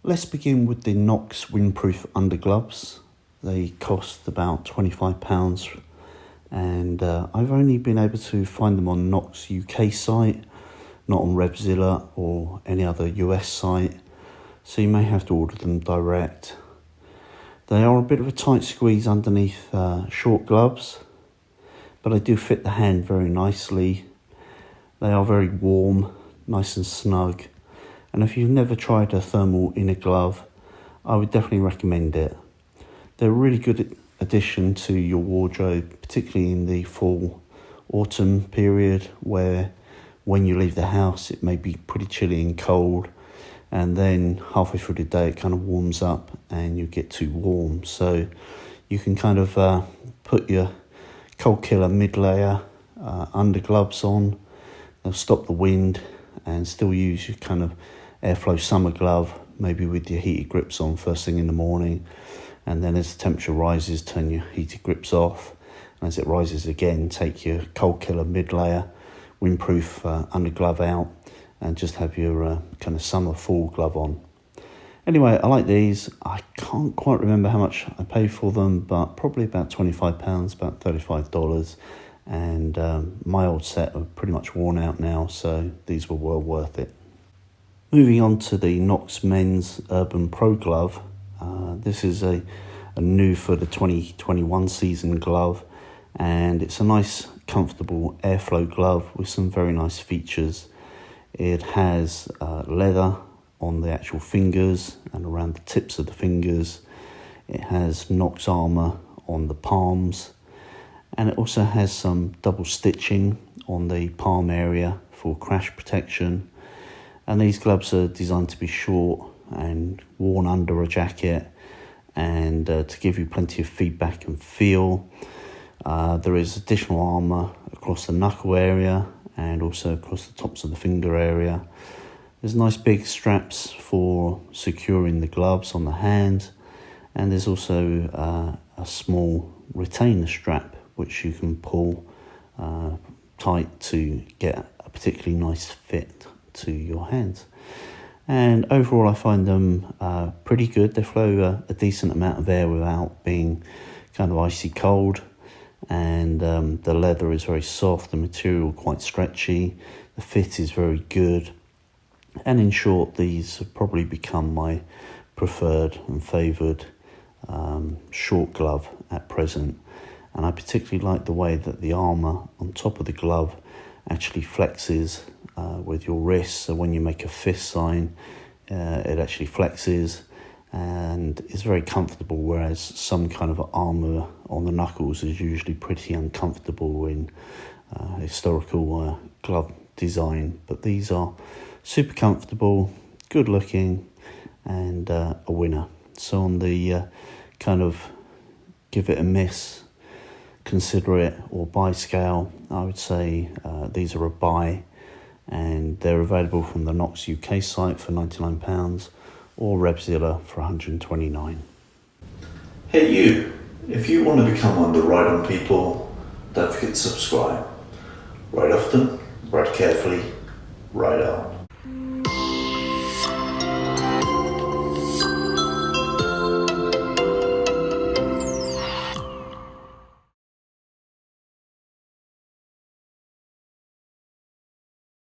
Let's begin with the Knox Windproof undergloves. They cost about £25 and I've only been able to find them on Knox UK site, not on Revzilla or any other US site, so you may have to order them direct. They are a bit of a tight squeeze underneath short gloves, but they do fit the hand very nicely. They are very warm, nice and snug, and if you've never tried a thermal inner glove, I would definitely recommend it. They're a really good addition to your wardrobe, particularly in the fall autumn period, where when you leave the house it may be pretty chilly and cold, and then halfway through the day it kind of warms up and you get too warm. So you can kind of put your cold killer mid layer undergloves on. They'll stop the wind and still use your kind of airflow summer glove, maybe with your heated grips on first thing in the morning, and then as the temperature rises turn your heated grips off, and as it rises again take your cold killer mid layer windproof underglove out and just have your kind of summer fall glove on. Anyway, I like these. I can't quite remember how much I paid for them, but probably about £25, about $35, and my old set are pretty much worn out now, so these were well worth it. Moving on to the Knox Men's Urbane Pro Glove. This is a new for the 2021 season glove, and it's a nice comfortable airflow glove with some very nice features. It has leather on the actual fingers and around the tips of the fingers. It has Knox armour on the palms, and it also has some double stitching on the palm area for crash protection. And these gloves are designed to be short and worn under a jacket, and to give you plenty of feedback and feel. There is additional armour across the knuckle area and also across the tops of the finger area. There's nice big straps for securing the gloves on the hand, and there's also a small retainer strap which you can pull tight to get a particularly nice fit to your hands. And overall I find them pretty good. They flow a decent amount of air without being kind of icy cold, and the leather is very soft, the material quite stretchy, the fit is very good, and in short these have probably become my preferred and favoured short glove at present. And I particularly like the way that the armour on top of the glove actually flexes with your wrist, so when you make a fist sign it actually flexes and is very comfortable, whereas some kind of armour on the knuckles is usually pretty uncomfortable in historical glove design. But these are super comfortable, good looking, and a winner. So on the kind of give it a miss, consider it, or buy scale, I would say these are a buy, and they're available from the Knox UK site for £99 or Revzilla for £129. Hey you, if you want to become one of the Ride On people, don't forget to subscribe. Ride often, ride carefully, ride on.